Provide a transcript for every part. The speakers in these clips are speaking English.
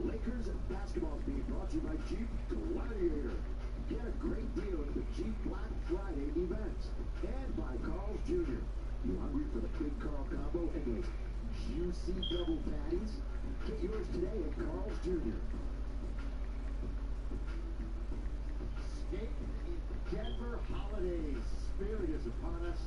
Lakers basketball is being brought to you by Jeep Gladiator. Get a great deal at the Jeep Black Friday event. And by Carl's Jr. You hungry for the Big Carl combo and those juicy double patties? Get yours today at Carl's Jr. Skate in Denver holidays. Spirit is upon us.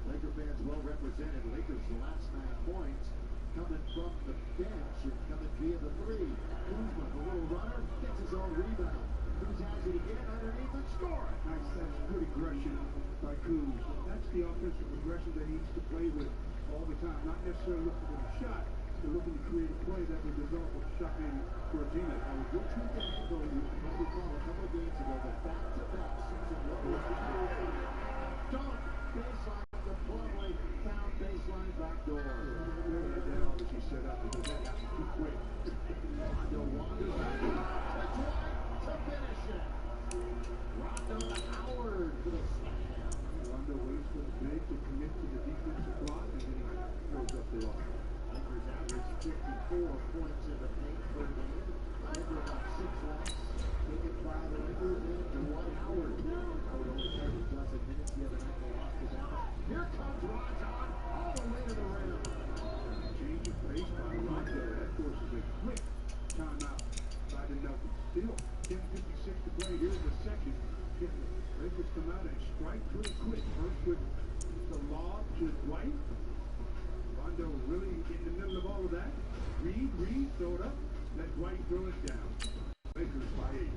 Laker fans well represented. Lakers the last 9 points. Coming from the bench and coming via the three. Kuzma, the little runner, gets his own rebound. Kuz has it again underneath and score. Nice, that's good aggression by Kuz. That's the offensive aggression that he needs to play with all the time. Not necessarily looking for a shot, but looking to create a play that will develop a shot maybe for a teammate. Now, good tweak and angle, you might recall a couple of games ago, the back-to-back season levels. Dunk, baseline, the Plumlee found baseline backdoor. That obviously set up because that got too quick. Rondo wanders back to Dwight to finish it. Rondo to Howard for the slam. Rondo waits for the big to commit to the defensive block, and then he throws up the lob. Lakers average 54 points in the paint per game. Over about 6 less. Taken by the Lakers and Dwight Howard. Howard only played a dozen minutes the other night. They lost to Dallas. Here comes Rajon all the way to the rim. Change of pace by Rondo. That forces a quick timeout. 5-0. Still 10:56 to play. Here's the second. Lakers come out and strike pretty quick. First with the lob to Dwight. Rondo really in the middle of all of that. Reed, throw it up. Let Dwight throw it down. Lakers by 8.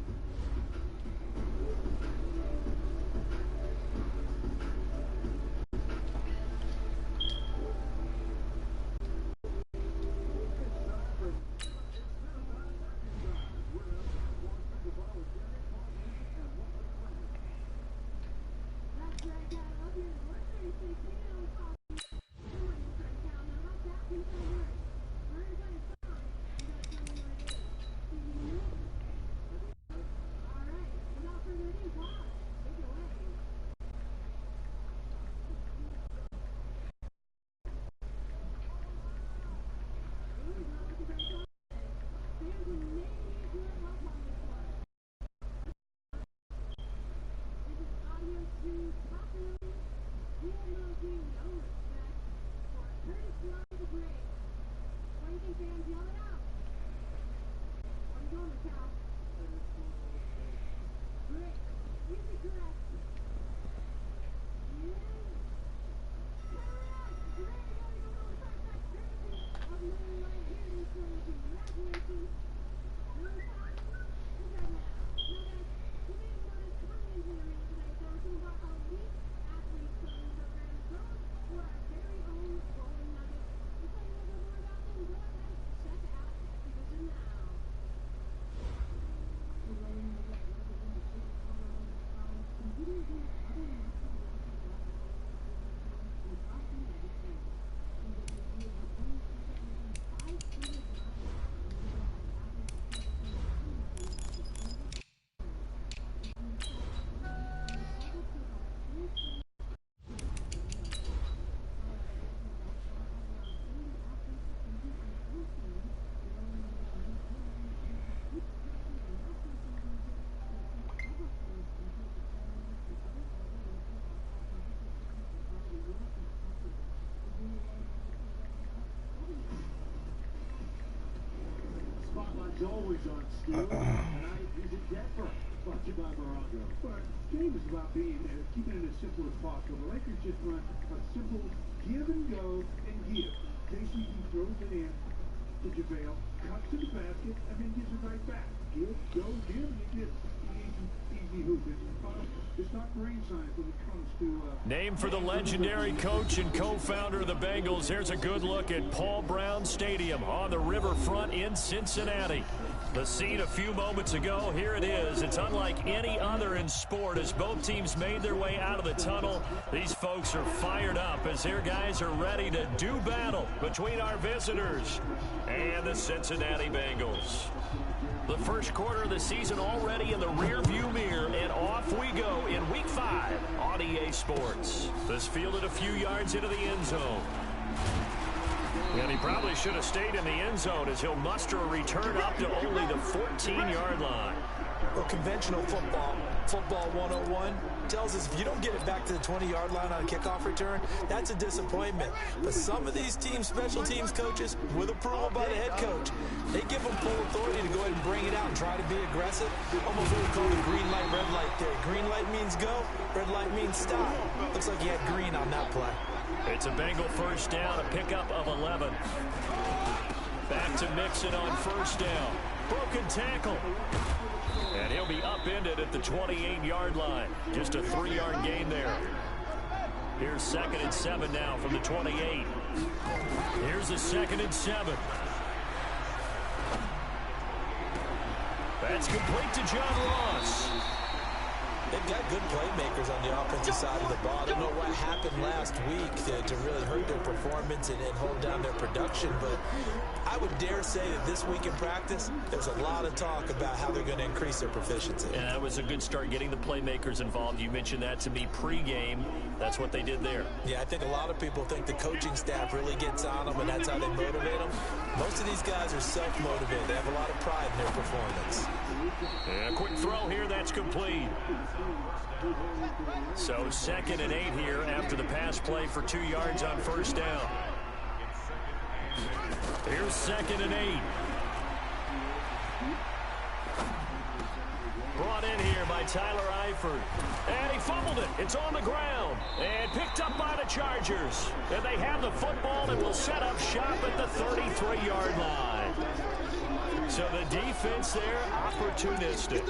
Always on skill. Tonight he's in Denver. Brought to you by Morongo. But the game is about keeping it as simple as possible. The Lakers just run a simple give and go and give. KCP throws it in to JaVale, cuts to the basket, and then gives it right back. Give, go, give, and you get easy hoop. It's not brain science when it comes to... Named for the legendary coach and co-founder of the Bengals, here's a good look at Paul Brown Stadium on the riverfront in Cincinnati. The scene a few moments ago, here it is. It's unlike any other in sport as both teams made their way out of the tunnel. These folks are fired up as their guys are ready to do battle between our visitors and the Cincinnati Bengals. The first quarter of the season already in the rearview mirror, and off we go in Week 5 on EA Sports. This fielded a few yards into the end zone. And he probably should have stayed in the end zone as he'll muster a return up to only the 14-yard line. Well, conventional football 101, tells us if you don't get it back to the 20-yard line on a kickoff return, that's a disappointment. But some of these teams, special teams coaches, with approval by the head coach, they give them full authority to go ahead and bring it out and try to be aggressive. Almost what we call the green light, red light theory. Green light means go, red light means stop. Looks like he had green on that play. It's a Bengal first down, a pickup of 11. Back to Mixon on first down. Broken tackle. And he'll be upended at the 28-yard line. Just a 3-yard gain there. Here's 2nd and 7 now from the 28. Here's a 2nd and 7. That's complete to John Ross. They've got good playmakers on the offensive side of the ball. I don't know what happened last week to really hurt their performance and hold down their production, but I would dare say that this week in practice, there's a lot of talk about how they're going to increase their proficiency. And that was a good start, getting the playmakers involved. You mentioned that to me pregame. That's what they did there. Yeah, I think a lot of people think the coaching staff really gets on them, and that's how they motivate them. Most of these guys are self-motivated. They have a lot of pride in their performance. And a quick throw here, that's complete. So 2nd and 8 here after the pass play for 2 yards on first down. Here's 2nd and 8. Brought in here by Tyler Eifert. And he fumbled it. It's on the ground. And picked up by the Chargers. And they have the football and will set up shop at the 33-yard line. So the defense there, opportunistic.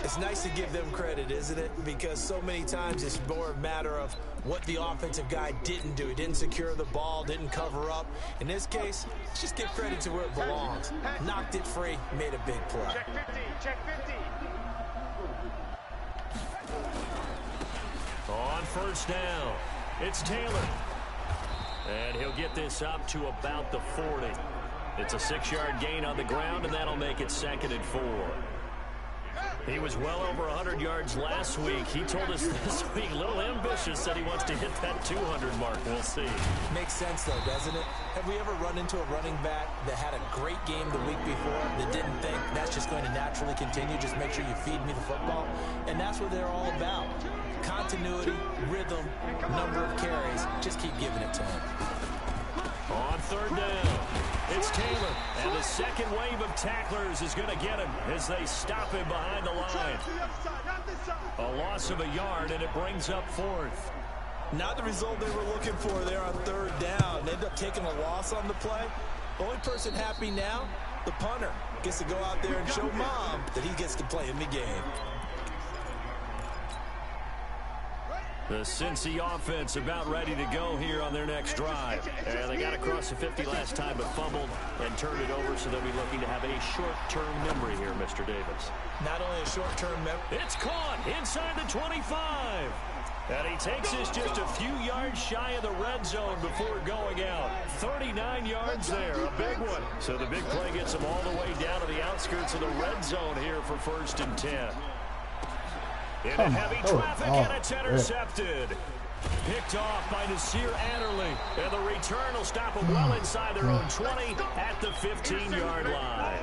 It's nice to give them credit, isn't it? Because so many times it's more a matter of what the offensive guy didn't do. He didn't secure the ball, didn't cover up. In this case, let's just give credit to where it belongs. Knocked it free, made a big play. Check 50, check 50. On first down, it's Taylor. And he'll get this up to about the 40. It's a 6-yard gain on the ground, and that'll make it 2nd and 4. He was well over 100 yards last week. He told us this week, a little ambitious, said he wants to hit that 200 mark. We'll see. Makes sense, though, doesn't it? Have we ever run into a running back that had a great game the week before that didn't think that's just going to naturally continue? Just make sure you feed me the football. And that's what they're all about. Continuity, rhythm, number of carries. Just keep giving it to him. On third down, it's Taylor, and the second wave of tacklers is going to get him as they stop him behind the line. A loss of a yard, and it brings up 4th. Not the result they were looking for there on third down. They end up taking a loss on the play. The only person happy now, the punter, gets to go out there and show mom that he gets to play in the game. The Cincy offense about ready to go here on their next drive. And they got across the 50 last time, but fumbled and turned it over, so they'll be looking to have a short-term memory here, Mr. Davis. Not only a short-term memory. It's caught inside the 25. And he takes us just a few yards shy of the red zone before going out. 39 yards there, a big one. So the big play gets him all the way down to the outskirts of the red zone here for 1st and 10. Into heavy traffic, and it's intercepted. Picked off by Nasir Adderley. And the return will stop them well inside their own 20 at the 15-yard line.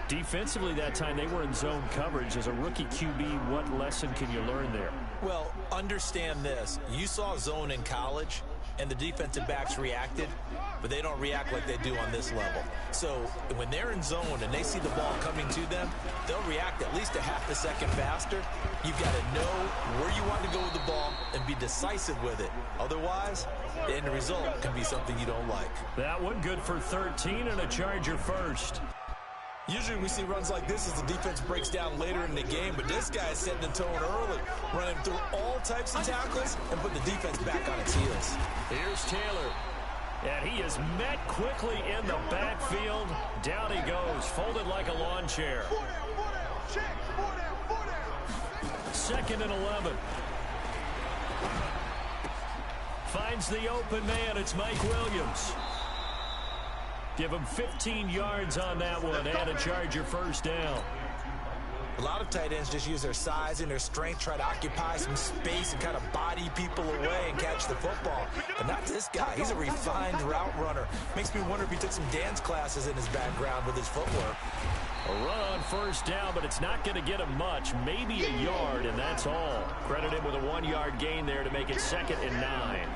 Defensively that time, they were in zone coverage. As a rookie QB, what lesson can you learn there? Well, understand this. You saw zone in college, and the defensive backs reacted, but they don't react like they do on this level. So when they're in zone and they see the ball coming to them, they'll react at least a half a second faster. You've got to know where you want to go with the ball and be decisive with it. Otherwise, the end result can be something you don't like. That one good for 13 and a Charger first. Usually we see runs like this as the defense breaks down later in the game, but this guy is setting the tone early, running through all types of tackles and put the defense back on its heels. Here's Taylor, and he is met quickly in the backfield. Down he goes, folded like a lawn chair. 2nd and 11. Finds the open man, it's Mike Williams. Give him 15 yards on that one and a Charger first down. A lot of tight ends just use their size and their strength, try to occupy some space and kind of body people away and catch the football. But not this guy. He's a refined route runner. Makes me wonder if he took some dance classes in his background with his footwork. A run on first down, but it's not going to get him much. Maybe a yard, and that's all. Credit him with a 1-yard gain there to make it 2nd and 9.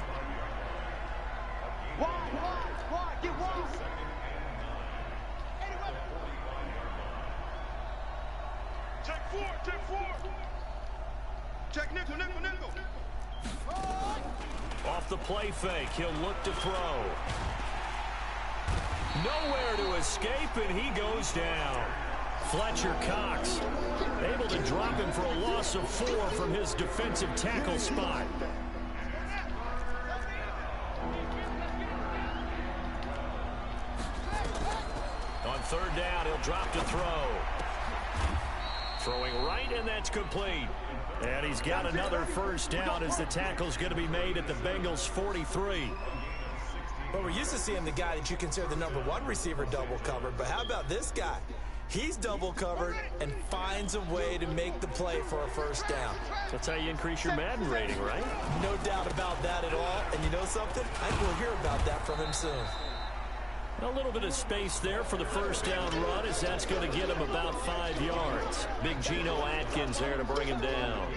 Get wide. Check four. Check nickel. Off the play fake, he'll look to throw. Nowhere to escape, and he goes down. Fletcher Cox able to drop him for a loss of 4 from his defensive tackle spot. On 3rd down, he'll drop to throw. Throwing right, and that's complete. And he's got another first down as the tackle's going to be made at the Bengals' 43. But we're used to seeing the guy that you consider the #1 receiver double covered. But how about this guy? He's double covered and finds a way to make the play for a first down. That's how you increase your Madden rating, right? No doubt about that at all. And you know something? I think we'll hear about that from him soon. A little bit of space there for the first down run, as that's going to get him about 5 yards. Big Geno Atkins there to bring him down.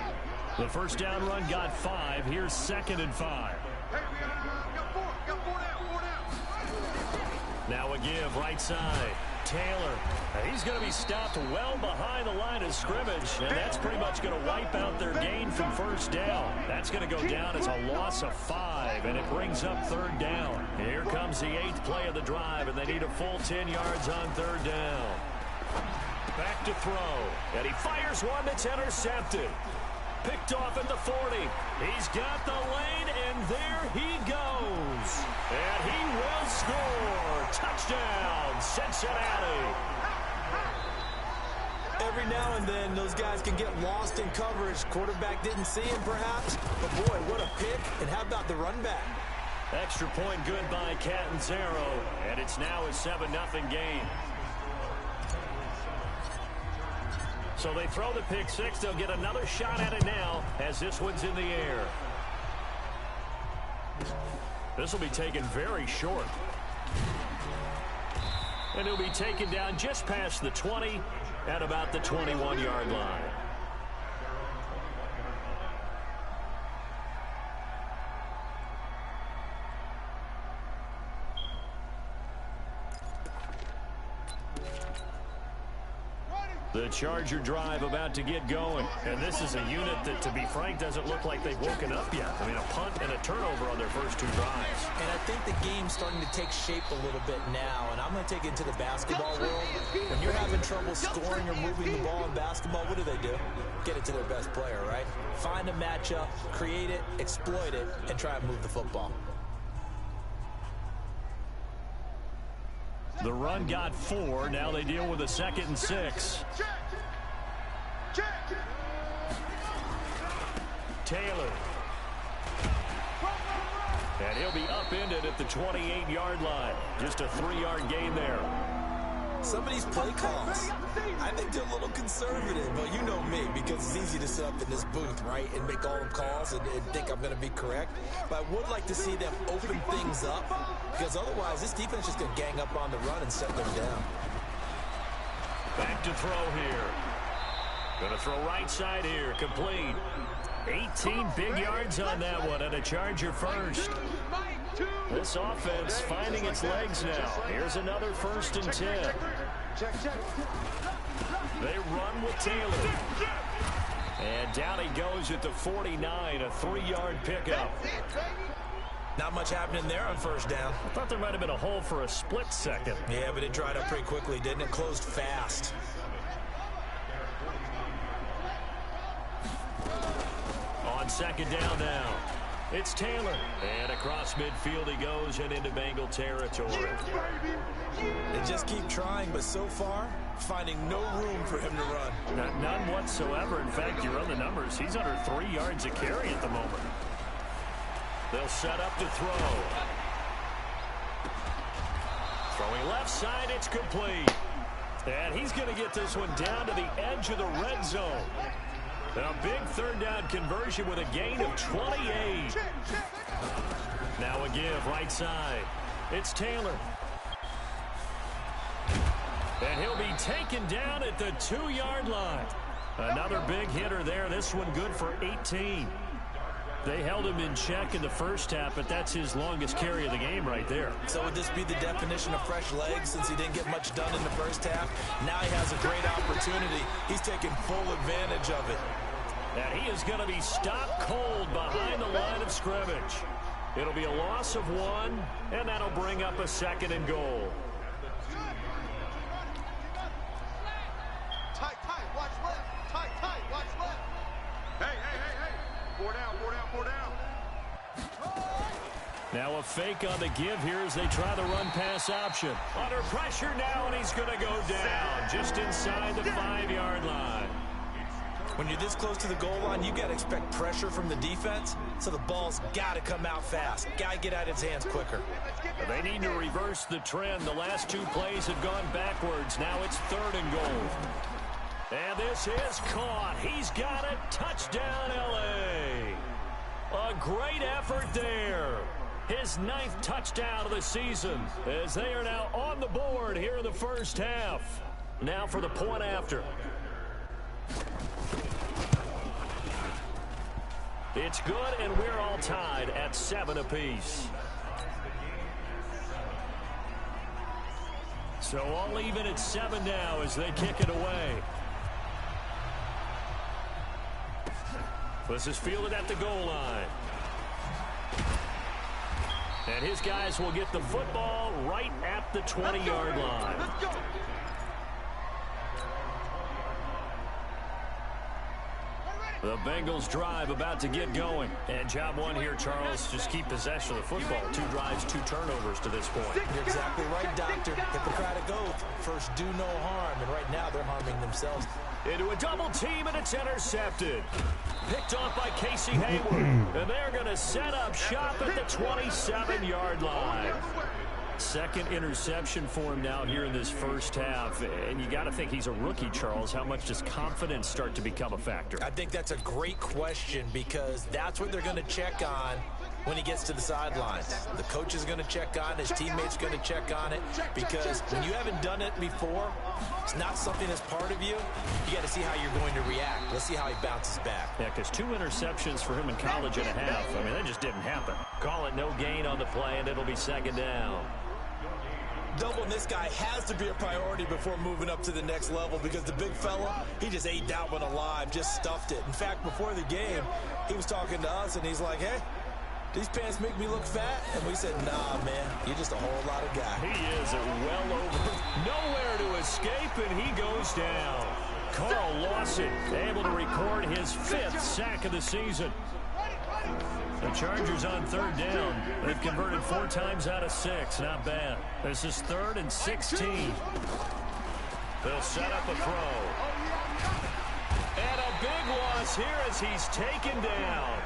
The first down run got 5. Here's 2nd and 5. Hey, we got 4 down. Now a give right side. Taylor. He's going to be stopped well behind the line of scrimmage, and that's pretty much going to wipe out their gain from first down. That's going to go down as a loss of 5, and it brings up 3rd down. Here comes the 8th play of the drive, and they need a full 10 yards on 3rd down. Back to throw, and he fires one that's intercepted. Picked off at the 40. He's got the lane, and there he goes. And he will score. Touchdown, Cincinnati. Every now and then, those guys can get lost in coverage. Quarterback didn't see him, perhaps. But, boy, what a pick. And how about the run back? Extra point good by Catanzaro. And it's now a 7-0 game. So they throw the pick 6. They'll get another shot at it now as this one's in the air. This will be taken very short. And he'll be taken down just past the 20 at about the 21-yard line. The Charger drive about to get going. And this is a unit that, to be frank, doesn't look like they've woken up yet. I mean, a punt and a turnover on their first 2 drives. And I think the game's starting to take shape a little bit now. And I'm going to take it to the basketball world. When you're having trouble scoring or moving the ball in basketball, what do? Get it to their best player, right? Find a matchup, create it, exploit it, and try and move the football. The run got 4. Now they deal with a 2nd and 6. Taylor. And he'll be upended at the 28-yard line. Just a 3-yard gain there. Some of these play calls, I think they're a little conservative, but you know me, because it's easy to sit up in this booth, right, and make all the calls and think I'm going to be correct. But I would like to see them open things up, because otherwise this defense is just going to gang up on the run and set them down. Back to throw here. Going to throw right side here, complete. 18 big yards on that one, and a Charger first. This offense finding its legs now. Here's another 1st and 10. They run with Taylor. And down he goes at the 49, a 3-yard pickup. Not much happening there on first down. I thought there might have been a hole for a split second. Yeah, but it dried up pretty quickly, didn't it? Closed fast. On 2nd down now. It's Taylor. And across midfield he goes and into Bengal territory. They just keep trying, but so far, finding no room for him to run. None whatsoever. In fact, you run the numbers. He's under 3 yards a carry at the moment. They'll set up to throw. Throwing left side, it's complete. And he's going to get this one down to the edge of the red zone. A big third down conversion with a gain of 28. Now a give right side. It's Taylor. And he'll be taken down at the 2-yard line. Another big hitter there. This one good for 18. They held him in check in the first half, but that's his longest carry of the game right there. So would this be the definition of fresh legs since he didn't get much done in the first half? Now he has a great opportunity. He's taking full advantage of it. And he is going to be stopped cold behind the line of scrimmage. It'll be a loss of 1, and that'll bring up a 2nd and goal. Tight, watch left. Tight, watch left. Hey. 4 down. Now a fake on the give here as they try the run-pass option. Under pressure now, and he's going to go down just inside the 5-yard line. When you're this close to the goal line, you got to expect pressure from the defense, so the ball's got to come out fast. Got to get out of his hands quicker. They need to reverse the trend. The last 2 plays have gone backwards. Now it's 3rd and goal. And this is caught. He's got it. Touchdown, L.A. A great effort there. His 9th touchdown of the season as they are now on the board here in the first half. Now for the point after. It's good, and we're all tied at 7 apiece. So all even at 7 now as they kick it away. This is fielded at the goal line. And his guys will get the football right at the 20-yard line. Let's go. The Bengals drive about to get going. And job 1 here, Charles, just keep possession of the football. 2 drives, 2 turnovers to this point. You're exactly right, Doctor. Hippocratic oath. First, do no harm. And right now, they're harming themselves. Into a double team, and it's intercepted. Picked off by Casey Hayward. And they're going to set up shop at the 27-yard line. 2nd interception for him now here in this first half. And you got to think he's a rookie, Charles. How much does confidence start to become a factor? I think that's a great question because that's what they're going to check on when he gets to the sidelines. The coach is going to check on it. His teammates going to check on it because when you haven't done it before, it's not something that's part of you. You got to see how you're going to react. Let's see how he bounces back. Yeah, because 2 interceptions for him in college and a half. I mean, that just didn't happen. Call it no gain on the play, and it'll be 2nd down. Doubling this guy has to be a priority before moving up to the next level because the big fella, he just ate that one alive, just stuffed it. In fact, before the game, he was talking to us, and he's like, hey, these pants make me look fat? And we said, nah, man, you're just a whole lot of guy. He is well over. Nowhere to escape, and he goes down. Carl Lawson able to record his 5th sack of the season. The Chargers on 3rd down. They've converted 4 times out of 6. Not bad. This is 3rd and 16. They'll set up a throw. And a big loss here as he's taken down.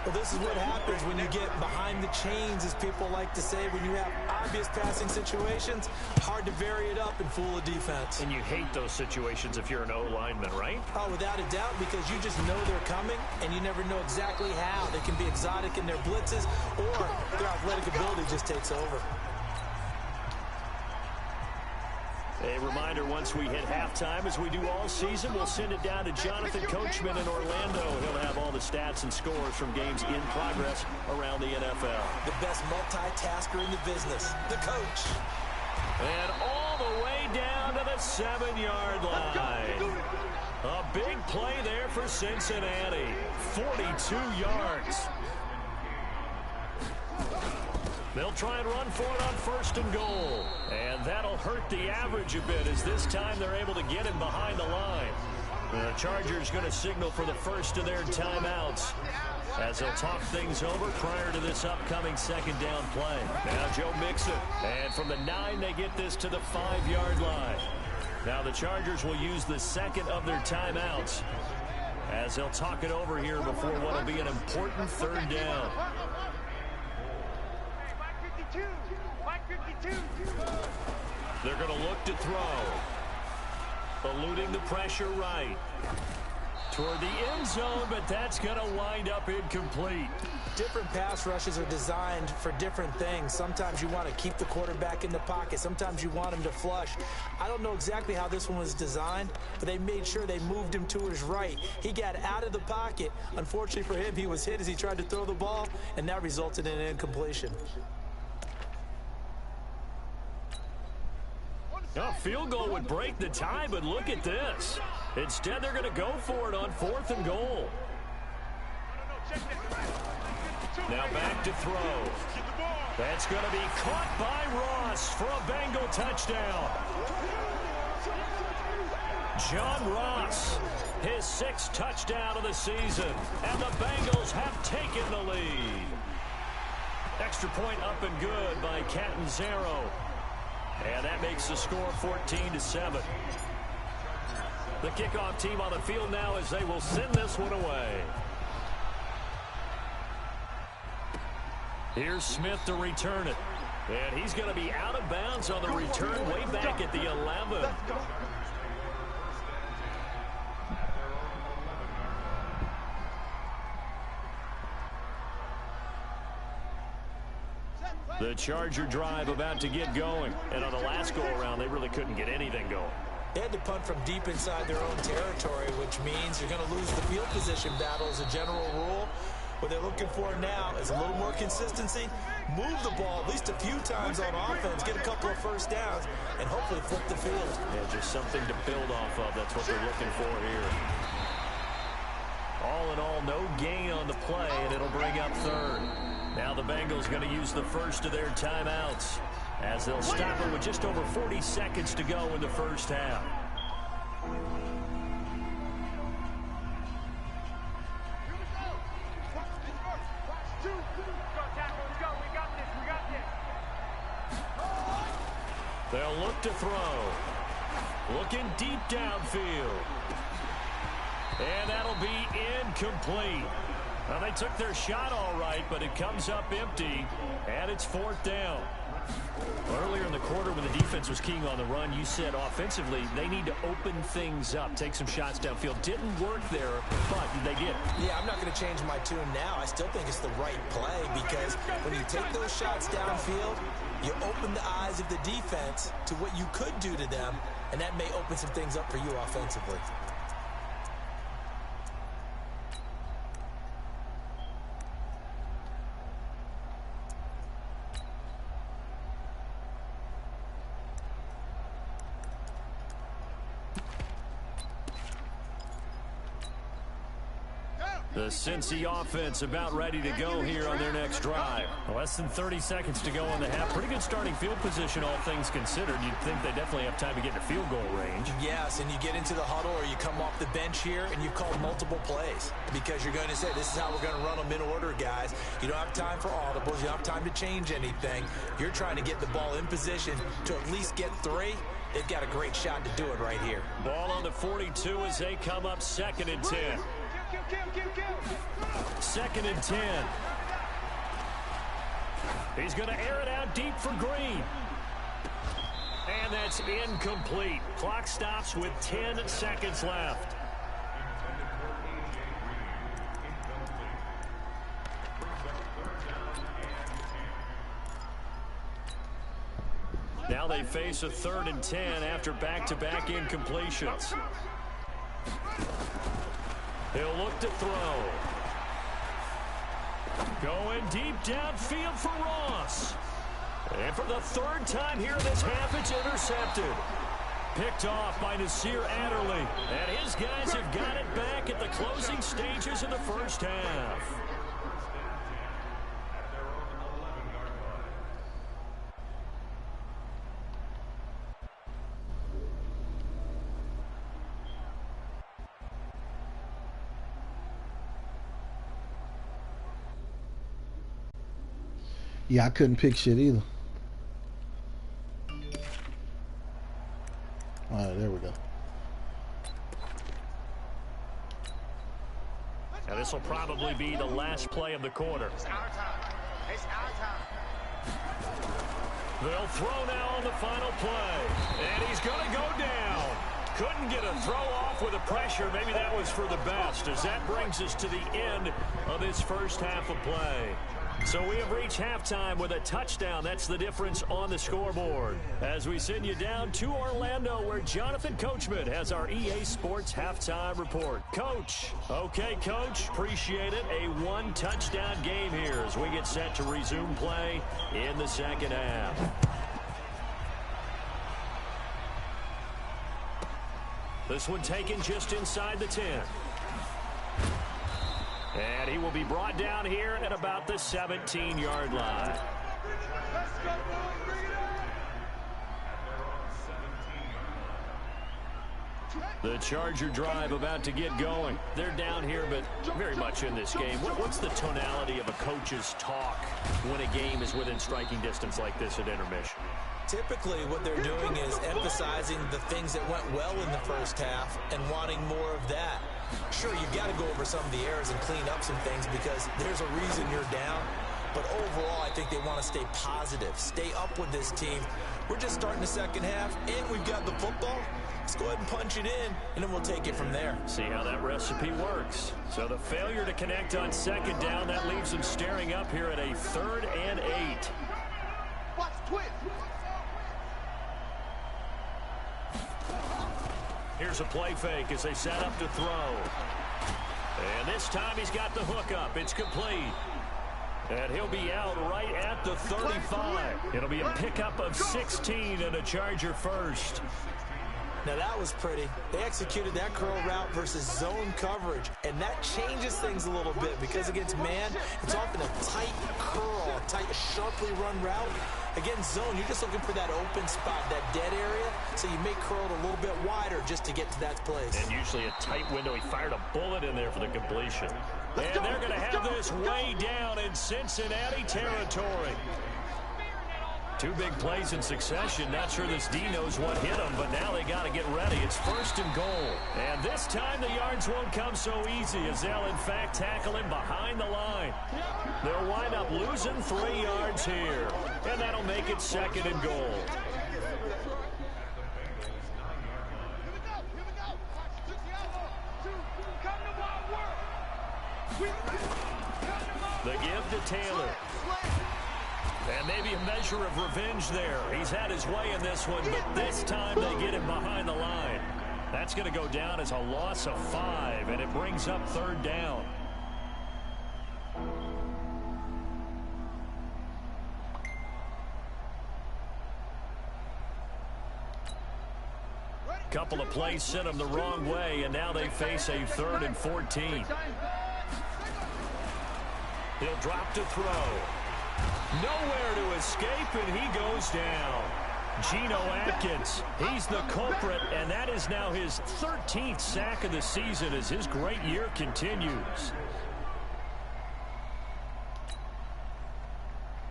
Well, this is what happens when you get behind the chains, as people like to say. When you have obvious passing situations, hard to vary it up and fool a defense. And you hate those situations if you're an O-lineman, right? Oh, without a doubt, because you just know they're coming, and you never know exactly how. They can be exotic in their blitzes, or their athletic ability just takes over. A reminder, once we hit halftime, as we do all season, we'll send it down to Jonathan Coachman in Orlando. He'll have all the stats and scores from games in progress around the NFL. The best multitasker in the business, the coach. And all the way down to the 7-yard line. A big play there for Cincinnati. 42 yards. They'll try and run for it on 1st and goal. And that'll hurt the average a bit as this time they're able to get him behind the line. The Chargers going to signal for the first of their timeouts as they'll talk things over prior to this upcoming 2nd down play. Now Joe Mixon. And from the 9, they get this to the 5-yard line. Now the Chargers will use the 2nd of their timeouts as they'll talk it over here before what will be an important 3rd down. 552. They're going to look to throw. Eluding the pressure right. Toward the end zone, but that's going to wind up incomplete. Different pass rushes are designed for different things. Sometimes you want to keep the quarterback in the pocket. Sometimes you want him to flush. I don't know exactly how this one was designed, but they made sure they moved him to his right. He got out of the pocket. Unfortunately for him, he was hit as he tried to throw the ball, and that resulted in an incompletion. A field goal would break the tie, but look at this. Instead, they're going to go for it on 4th and goal. Now back to throw. That's going to be caught by Ross for a Bengal touchdown. John Ross, his 6th touchdown of the season, and the Bengals have taken the lead. Extra point up and good by Catanzaro. And that makes the score 14-7. The kickoff team on the field now as they will send this one away. Here's Smith to return it. And he's going to be out of bounds on the return way back at the 11. The Charger drive about to get going. And on the last go-around, they really couldn't get anything going. They had to punt from deep inside their own territory, which means you're going to lose the field position battle as a general rule. What they're looking for now is a little more consistency, move the ball at least a few times on offense, get a couple of first downs, and hopefully flip the field. Yeah, just something to build off of. That's what they're looking for here. All in all, no gain on the play, and it'll bring up 3rd. Now the Bengals going to use the first of their timeouts as they'll stop it with just over 40 seconds to go in the first half. They'll look to throw. Looking deep downfield. And that'll be incomplete. Well, they took their shot all right, but it comes up empty, and it's 4th down. Earlier in the quarter when the defense was keying on the run, you said offensively they need to open things up, take some shots downfield. Didn't work there, but they did. Yeah, I'm not going to change my tune now. I still think it's the right play because when you take those shots downfield, you open the eyes of the defense to what you could do to them, and that may open some things up for you offensively. The Cincy offense about ready to go here on their next drive. Less than 30 seconds to go on the half. Pretty good starting field position, all things considered. You'd think they definitely have time to get in field goal range. Yes, and you get into the huddle or you come off the bench here and you've called multiple plays because you're going to say, this is how we're going to run them in order, guys. You don't have time for audibles. You don't have time to change anything. You're trying to get the ball in position to at least get 3. They've got a great shot to do it right here. Ball on the 42 as they come up 2nd and 10. 2nd and 10. He's going to air it out deep for Green. And that's incomplete. Clock stops with 10 seconds left. Now they face a 3rd and 10 after back-to-back incompletions. He'll look to throw. Going deep downfield for Ross. And for the 3rd time here in this half, it's intercepted. Picked off by Nasir Adderley. And his guys have got it back at the closing stages of the first half. Yeah, I couldn't pick shit either. All right, there we go. Now this will probably be the last play of the quarter. It's our time. It's our time. They'll throw now on the final play. And he's going to go down. Couldn't get a throw off with the pressure. Maybe that was for the best, as that brings us to the end of this first half of play. So we have reached halftime with a touchdown. That's the difference on the scoreboard. As we send you down to Orlando, where Jonathan Coachman has our EA Sports halftime report. Coach. Okay, Coach. Appreciate it. A one-touchdown game here as we get set to resume play in the second half. This one taken just inside the 10. And he will be brought down here at about the 17-yard line. The Charger drive about to get going. They're down here, but very much in this game. What's the tonality of a coach's talk when a game is within striking distance like this at intermission? Typically, what they're doing is emphasizing the things that went well in the first half and wanting more of that. Sure, you've got to go over some of the errors and clean up some things because there's a reason you're down. But overall, I think they want to stay positive, stay up with this team. We're just starting the second half, and we've got the football. Let's go ahead and punch it in, and then we'll take it from there. See how that recipe works. So the failure to connect on second down, that leaves them staring up here at a 3rd and 8. Watch twist. Here's a play fake as they set up to throw. And this time he's got the hook up. It's complete. And he'll be out right at the 35. It'll be a pickup of 16 and a Charger first. Now that was pretty. They executed that curl route versus zone coverage, and that changes things a little bit because against man, it's often a tight curl, a tight, sharply run route. Against zone, you're just looking for that open spot, that dead area, so you may curl it a little bit wider just to get to that place. And usually a tight window. He fired a bullet in there for the completion. And they're going to have this way down in Cincinnati territory. 2 big plays in succession. Not sure this D knows what hit him, but now they got to get ready. It's 1st and goal. And this time the yards won't come so easy as they'll, in fact, tackle him behind the line. They'll wind up losing 3 yards here. And that'll make it 2nd and goal. The give to Taylor. And maybe a measure of revenge there. He's had his way in this one, but this time they get him behind the line. That's going to go down as a loss of 5, and it brings up 3rd down. Couple of plays sent them the wrong way, and now they face a 3rd and 14. He'll drop to throw. Nowhere to escape, and he goes down. Geno Atkins, he's the culprit, and that is now his 13th sack of the season as his great year continues.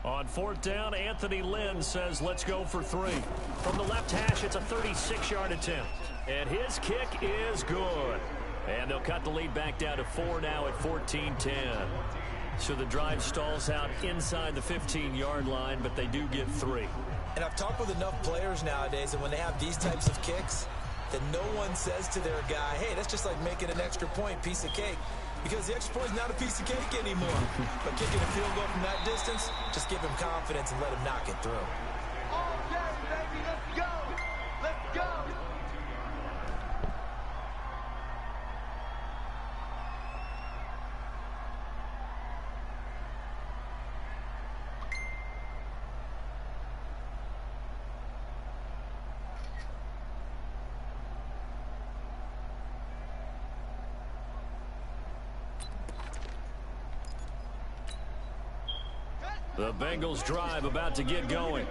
On 4th down, Anthony Lynn says, let's go for 3. From the left hash, it's a 36-yard attempt. And his kick is good. And they'll cut the lead back down to 4 now at 14-10. So the drive stalls out inside the 15-yard line, but they do get 3. And I've talked with enough players nowadays, and when they have these types of kicks, that no one says to their guy, hey, that's just like making an extra point, piece of cake. Because the extra point is not a piece of cake anymore. But kicking a field goal from that distance, just give him confidence and let him knock it through. Okay, baby, let's go. Let's go. The Bengals drive about to get going.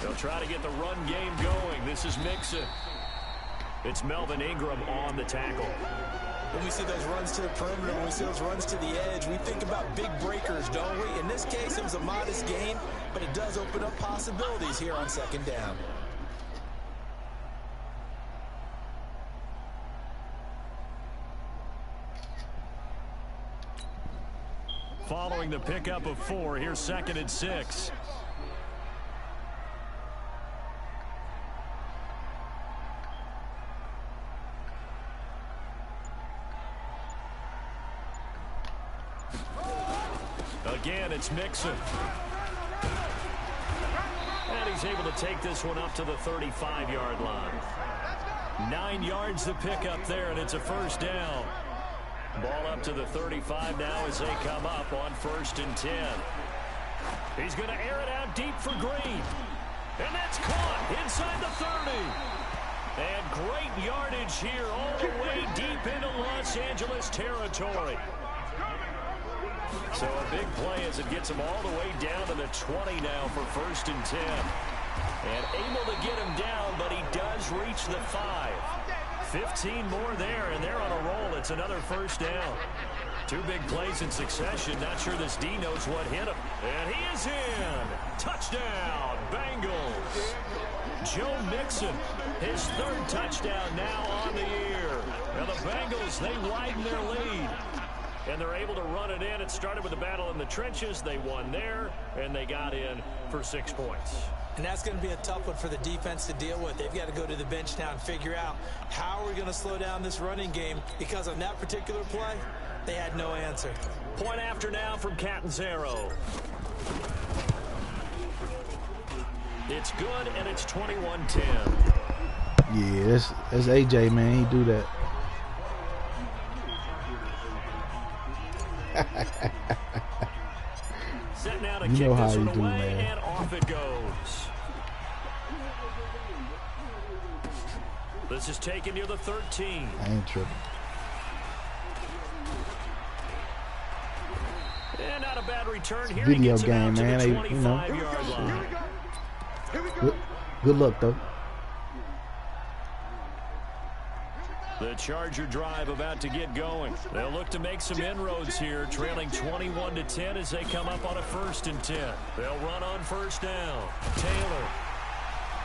They'll try to get the run game going. This is Mixon. It's Melvin Ingram on the tackle. When we see those runs to the perimeter, when we see those runs to the edge, we think about big breakers, don't we? In this case, it was a modest gain, but it does open up possibilities here on 2nd down. following the pickup of 4. Here's 2nd and 6. Again, it's Mixon. And he's able to take this one up to the 35-yard line. 9 yards to pick up there, and it's a first down. Ball up to the 35 now as they come up on 1st and 10. He's going to air it out deep for Green. And that's caught inside the 30. And great yardage here all the way deep into Los Angeles territory. So a big play as it gets him all the way down to the 20 now for 1st and 10. And able to get him down, but he does reach the 5. 15 more there, and they're on a roll. It's another first down. 2 big plays in succession. Not sure this D knows what hit him. And he is in. Touchdown, Bengals. Joe Mixon, his 3rd touchdown now on the year. Now the Bengals, they widen their lead. And they're able to run it in. It started with a battle in the trenches. They won there, and they got in for 6 points. And that's going to be a tough one for the defense to deal with. They've got to go to the bench now and figure out how we're going to slow down this running game, because on that particular play, they had no answer. Point after now from Catanzaro. It's good, and it's 21-10. Yeah, that's AJ, man. He do that. Setting out to You kick know how this you one do, away, man. and off it goes. This is taken near the 13. I ain't tripping. And not a bad return here. Video He gets game, it out man. to They, the 25-yard line. Good luck, though. The Charger drive about to get going. They'll look to make some inroads here, trailing 21-10 as they come up on a 1st and 10. They'll run on 1st down. Taylor.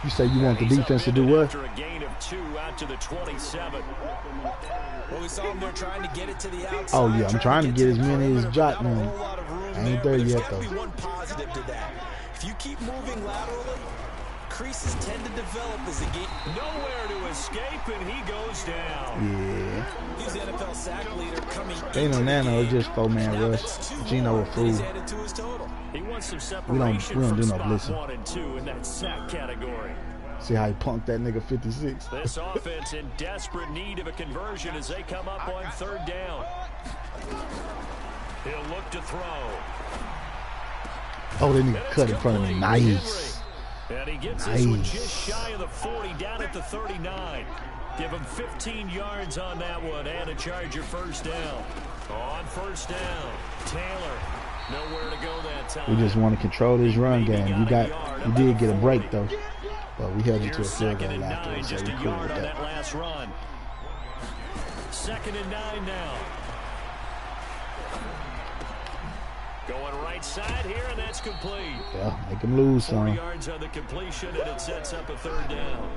You say you want the defense to do what? After a gain of 2 out to the 27. Well, we saw them there trying to get it to the outside. Oh, yeah, I'm trying to get as many as Jot, man. I ain't there yet, though. There's got to be one positive to that. If you keep moving laterally, creases tend to develop as the game. Nowhere to escape, and he goes down. Yeah. He's the NFL sack leader coming. Ain't no nano, it's just 4-man rush. Gino a fool. He wants some We don't separation do no from blitzing. spot 1 and 2 in that sack category. See how he punked that nigga 56. This offense in desperate need of a conversion as they come up on 3rd down. He'll look to throw. Oh, they need to cut in front of me. Nice. And he gets this one just shy of the 40, down at the 39. Give him 15 yards on that one and a Charger first down. On 1st down, Taylor. Nowhere to go that time. We just want to control this run game. You did get a break, though. But we held you to a field goal afterwards, so just we a cool yard with on that. that last run. 2nd and 9 now. Going right side here, and that's complete. Yeah, make him lose 4 some. yards on the completion, and it sets up a 3rd down.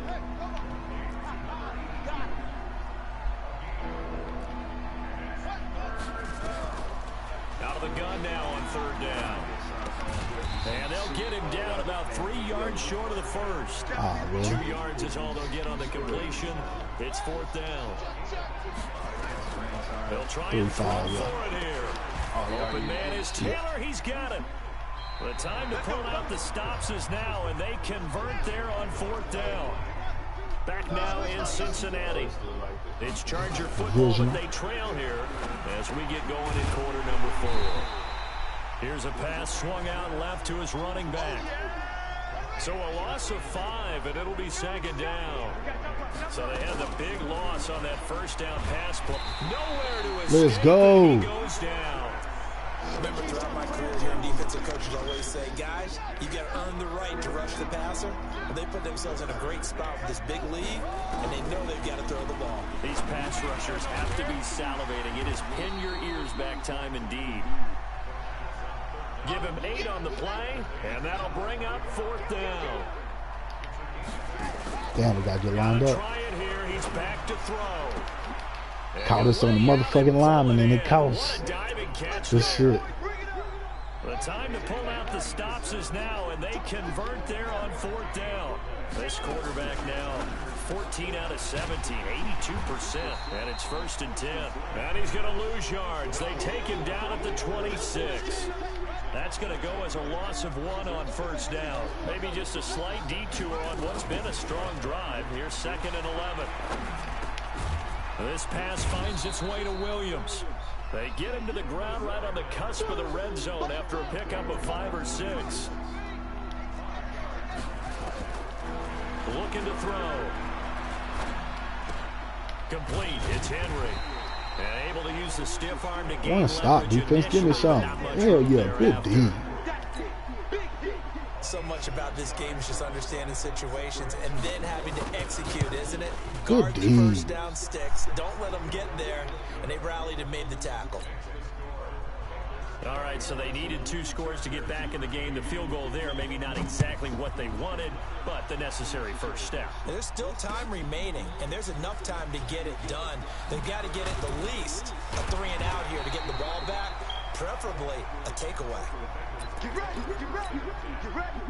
Out of the gun now on 3rd down. And they'll get him down about 3 yards short of the 1st. Ah, really? 2 yards is all they'll get on the completion. It's 4th down. They'll try and throw for it here. Open man is Taylor. He's got it. The time to pull out the stops is now, and they convert there on 4th down. Back now in Cincinnati. It's Charger football, but they trail here as we get going in quarter number 4. Here's a pass swung out left to his running back. So a loss of 5, and it'll be 2nd down. So they had the big loss on that 1st down pass play. Nowhere to escape. Let's go. He goes down. I remember throughout my career hearing defensive coaches always say, guys, you got to earn the right to rush the passer. And they put themselves in a great spot with this big lead, and they know they've got to throw the ball. These pass rushers have to be salivating. It is pin your ears back time indeed. Give him 8 on the play, and that'll bring up 4th down. Damn, we got you lined up. Try it here. He's back to throw. Caught us on the motherfucking lineman, and it cost. Diving catch This there. shit. The time to pull out the stops is now, and they convert there on 4th down. This quarterback now 14 out of 17, 82%, and it's 1st and 10. And he's going to lose yards. They take him down at the 26. That's going to go as a loss of 1 on 1st down. Maybe just a slight detour on what's been a strong drive. Here's 2nd and 11. This pass finds its way to Williams. They get him to the ground right on the cusp of the red zone after a pickup of 5 or 6. Looking to throw. Complete. It's Henry. And able to use the stiff arm to gain One stop, defense. Give me some. Hell yeah, good D. So much about this game is just understanding situations and then having to execute, isn't it? Good Guard the D. first down sticks. Don't let them get there. And they rallied and made the tackle. All right, so they needed 2 scores to get back in the game. The field goal there, maybe not exactly what they wanted, but the necessary first step. There's still time remaining, and there's enough time to get it done. They've got to get at the least a 3 and out here to get the ball back, preferably a takeaway. Get ready, get ready, get ready.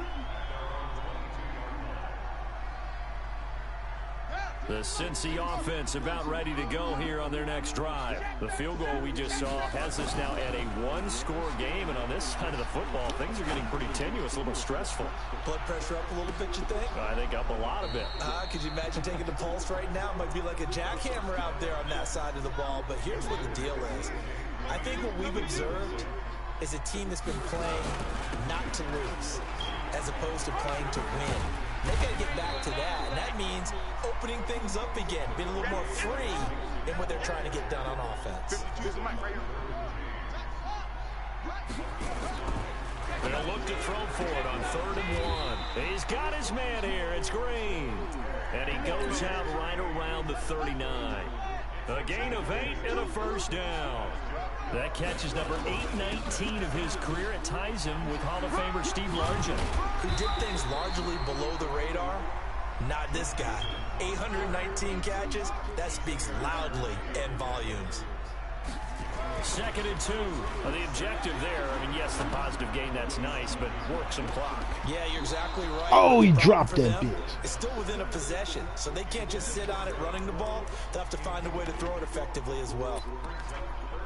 The Cincy offense about ready to go here on their next drive. The field goal we just saw has us now at a 1-score game, and on this side of the football, things are getting pretty tenuous, a little stressful. Blood pressure up a little bit, you think? I think up a lot of it. Could you imagine taking the pulse right now? It might be like a jackhammer out there on that side of the ball, but here's what the deal is. I think what we've observed is a team that's been playing not to lose as opposed to playing to win. They've got to get back to that, and that means opening things up again, being a little more free in what they're trying to get done on offense. They'll look to throw for it on 3rd and 1. He's got his man here. It's Green. And he goes out right around the 39. A gain of 8 and a first down. That catch is number 819 of his career. It ties him with Hall of Famer Steve Largent, who did things largely below the radar. Not this guy. 819 catches. That speaks loudly in volumes. 2nd and 2. The objective there, I mean, yes, the positive gain, that's nice, but work some clock. Yeah, you're exactly right. Oh, he dropped that bitch. It's still within a possession, so they can't just sit on it running the ball. They'll have to find a way to throw it effectively as well.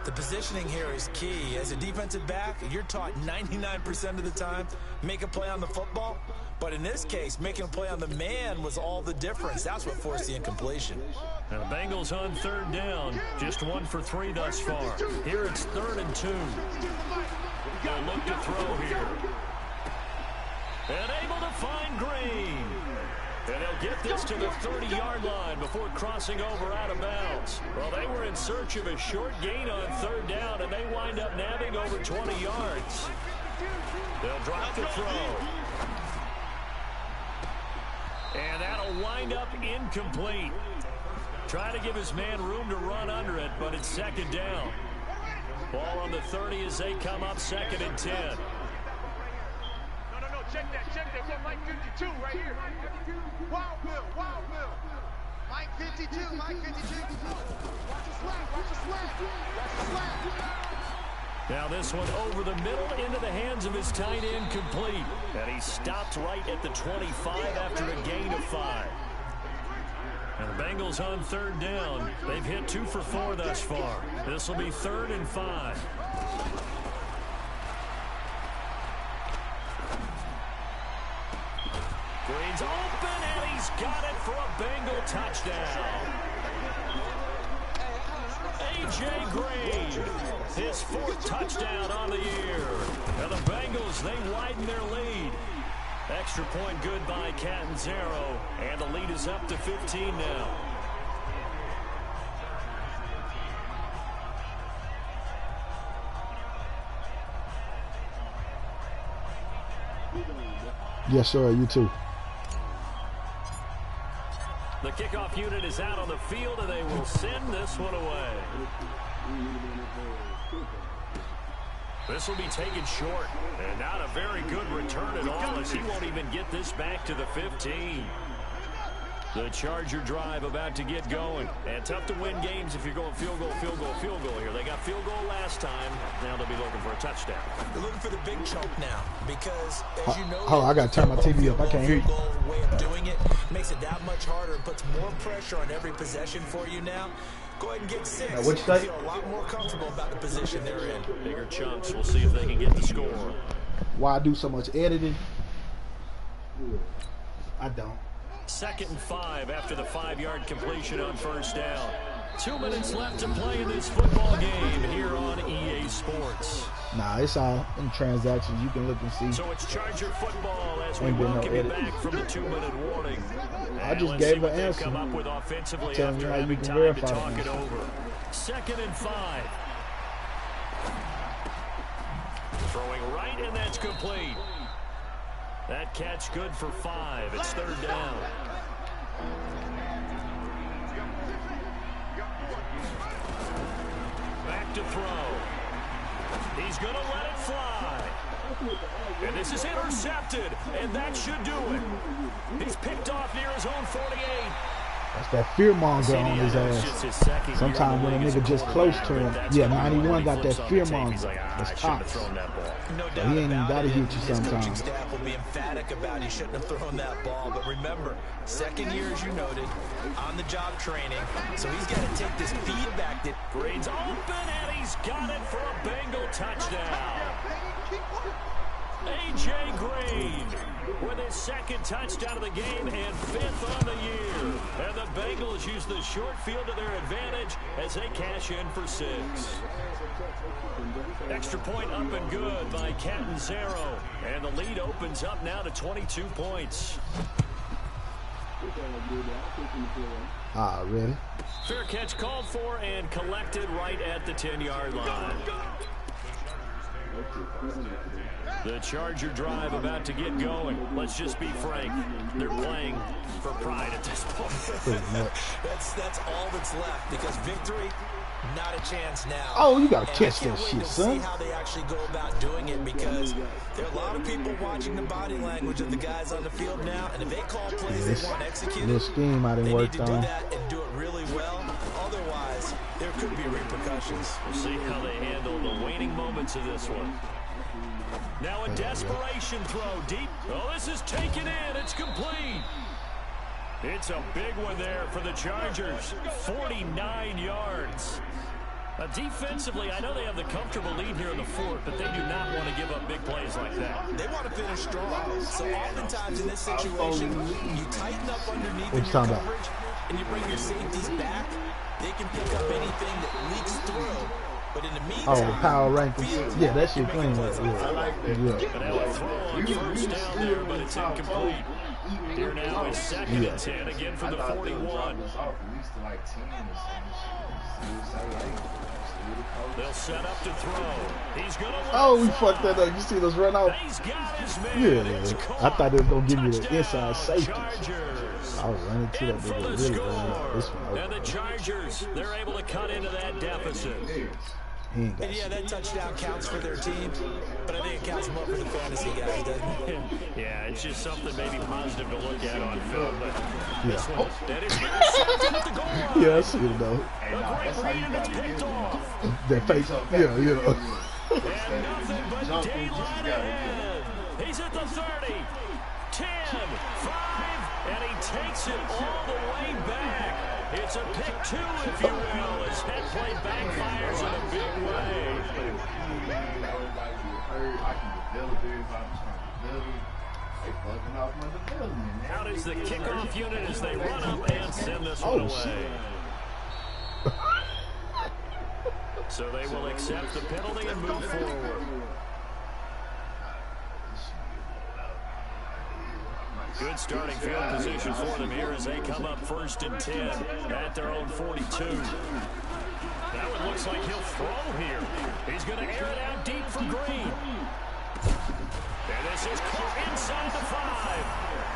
The positioning here is key. As a defensive back, you're taught 99% of the time, make a play on the football. But in this case, making a play on the man was all the difference. That's what forced the incompletion. Now the Bengals on 3rd down. Just 1 for 3 thus far. Here it's 3rd and 2. They'll look to throw here. And able to find Green. And they'll get this to the 30-yard line before crossing over out of bounds. Well, they were in search of a short gain on 3rd down, and they wind up nabbing over 20 yards. They'll drop the throw. And that'll wind up incomplete. Trying to give his man room to run under it, but it's 2nd down. Ball on the 30 as they come up 2nd and 10. Check that. We're Mike 52 right here. Wild Bill. Mike 52. Watch the slap. Now this one over the middle into the hands of his tight end, complete. And he stopped right at the 25 after a gain of 5. And the Bengals on 3rd down. They've hit 2 for 4 thus far. This will be 3rd and 5. Green's open, and he's got it for a Bengal touchdown. A.J. Green, his 4th touchdown on the year. And the Bengals, they widen their lead. Extra point good by Catanzaro, and the lead is up to 15 now. Yes, sir. You too. The kickoff unit is out on the field, and they will send this one away. This will be taken short, and not a very good return at all, as he won't even get this back to the 15. The Charger drive about to get going. And tough to win games if you're going field goal, field goal, field goal here. They got field goal last time. Now they'll be looking for a touchdown. They're looking for the big chunk now because, as you know, I got to turn my TV up. I can't hear you. Way of doing it makes it that much harder and puts more pressure on every possession for you now. Go ahead and get 6. Now, which state? You feel a lot more comfortable about the position they're in. Bigger chunks. We'll see if they can get the score. Why I do so much editing? I don't. 2nd and 5 after the 5-yard completion on first down. 2 minutes left to play in this football game here on EA Sports. Nah, it's all in transactions. You can look and see. So it's Charger football as we Ain't been no welcome you edit. back from the 2-minute warning. I And just let's gave see what an they've answer. come up with offensively Tell me after how you having can time to verify talk that. it over. 2nd and 5. Throwing right, and that's complete. That catch good for 5. It's 3rd down. Back to throw. He's going to let it fly. And this is intercepted, and that should do it. He's picked off near his own 48. That's that fearmonger on his ass. Sometimes when a nigga just close to him, yeah, 91 got that fearmonger. That's tops. No doubt He ain't even about gotta it. hit you His coaching sometimes. staff will be emphatic about he shouldn't have thrown that ball. But remember, 2nd year, as you noted, on-the-job training. So he's got to take this feedback that Green's open, and he's got it for a Bengal touchdown. A.J. Green with his 2nd touchdown of the game and 5th on the year. And the Bengals use the short field to their advantage as they cash in for 6. Extra point up and good by Catanzaro. And the lead opens up now to 22 points. Really? Fair catch called for and collected right at the 10-yard line. The Charger drive about to get going. Let's just be frank. They're playing for pride at this point. that's all that's left because victory, not a chance now. Oh, you got to And catch I can't that wait shit, to son. see how they actually go about doing it because there are a lot of people watching the body language of the guys on the field now, and if they call plays This they want executed, little scheme I they didn't need work to do on. that and do it really well. Otherwise, there could be repercussions. We'll see how they handle the waning moments of this one. Now a desperation throw deep. Oh, this is taken in. It's complete. It's a big one there for the Chargers. 49 yards. Defensively, I know they have the comfortable lead here in the 4th, but they do not want to give up big plays like that. They want to finish strong. So oftentimes in this situation, you tighten up underneath in What you your talking about? coverage, and you bring your safeties back. They can pick up anything that leaks through. But in the meantime, Oh, power rankings. Yeah, that shit clean. Yeah. I like that. Yeah. But now a throw on first down there, but it's incomplete. Here now is 2nd and 10 again from the 41. They'll set up to throw. He's going to Oh, we fucked that up. You see us run off? He's got his man. Yeah, It's I thought it was going to give me the touchdown, inside safety. Chargers. I was running to that In for nigga the really score. bad. This one And the open. Chargers, they're able to cut into that deficit. He ain't got and yeah, shit. that touchdown counts for their team, but I think it counts more for the fantasy guys, doesn't it? Yeah, it's just something maybe positive to look at on film. But this Yeah. one, that is intercepted at the goal line. Yeah, I see it though. A great read, and it's picked off. That face. Yeah. And nothing but daylight ahead. He's at the 30, 10, 5, and he takes it all the way back. It's a pick 2, if you will, as that play backfires in a big way. Out is the kickoff unit as they run up and send this one away. So they will accept the penalty and move forward. Good starting field position for them here as they come up 1st and 10 at their own 42. That one looks like he'll throw here. He's going to air it out deep for Green. And this is caught inside the 5.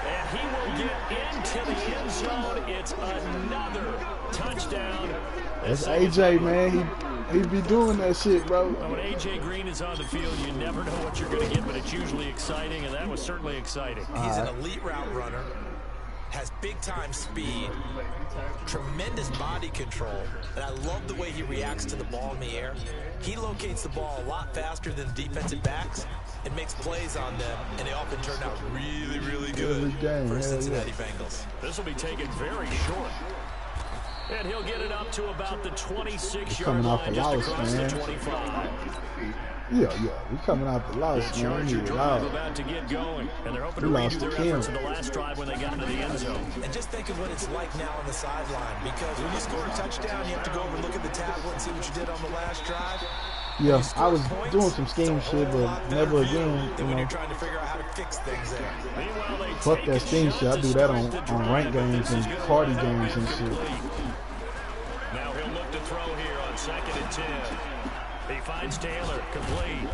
And he will get into the end zone. It's another touchdown. That's AJ, man. He be doing that shit, bro. When A.J. Green is on the field, you never know what you're going to get, but it's usually exciting, and that was certainly exciting. He's an elite route runner. has big-time speed, tremendous body control, and I love the way he reacts to the ball in the air. He locates the ball a lot faster than the defensive backs and makes plays on them, and they often turn out really, really good for Cincinnati Bengals. This will be taken very short. And he'll get it up to about the 26-yard line, just across the 25. Yeah, we're coming out the loss, the man. Charger drive about to get going, and they're hoping to redo their efforts in the last drive when they got into the end zone. And just think of what it's like now on the sideline, because when you score a touchdown, you have to go over and look at the tablet and see what you did on the last drive. Yeah, I was doing some scheme shit, but never again, you know. You're trying to figure out how to fix things there. Fuck that scheme shit. I do that on ranked games and party games and shit. Now he'll look to throw here on 2nd and 10. He finds Taylor, complete.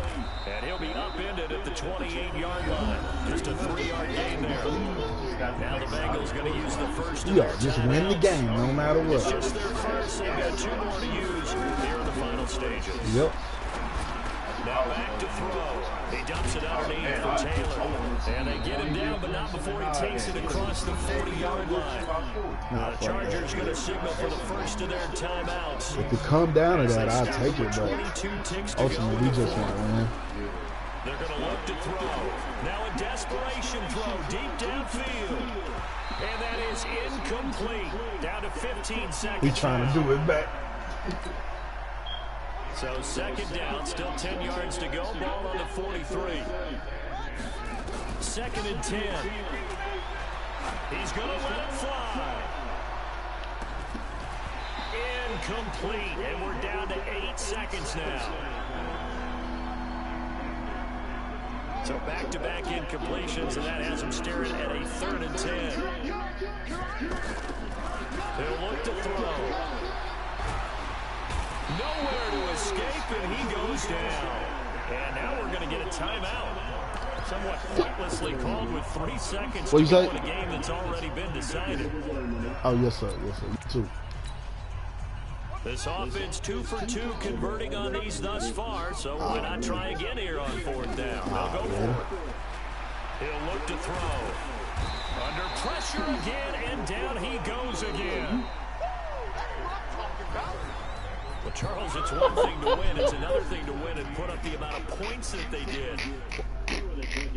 And he'll be upended at the 28-yard line. Just a 3-yard gain there. Now the Bengals going to use the first of their just win the game no matter what. It's just their first. They've got 2 more to use here in the final stages. Yep. Now back to throw. He dumps it underneath for Taylor. And they get him down, but not before he takes it across the 40-yard line. Now the Chargers going to signal for the first of their timeouts. If it come down to that, I'll take it, but ultimately we just want to win. They're going to look to throw. Now a desperation throw deep downfield. And that is incomplete. Down to 15 seconds. He's trying to do it back. So 2nd down, still 10 yards to go. Ball on the 43. 2nd and 10. He's going to let it fly. Incomplete. And we're down to 8 seconds now. So back-to-back incompletions, and that has him staring at a 3rd and 10. He'll look to throw. Nowhere to escape, and he goes down. And now we're going to get a timeout. Somewhat pointlessly called with 3 seconds to go in a game that's already been decided. Oh, yes, sir. Yes, sir. 2. This offense 2 for 2 converting on these thus far, so why not try again here on 4th down? They'll go for it. He'll look to throw. Under pressure again, and down he goes again. Well, Charles, it's one thing to win. It's another thing to win and put up the amount of points that they did.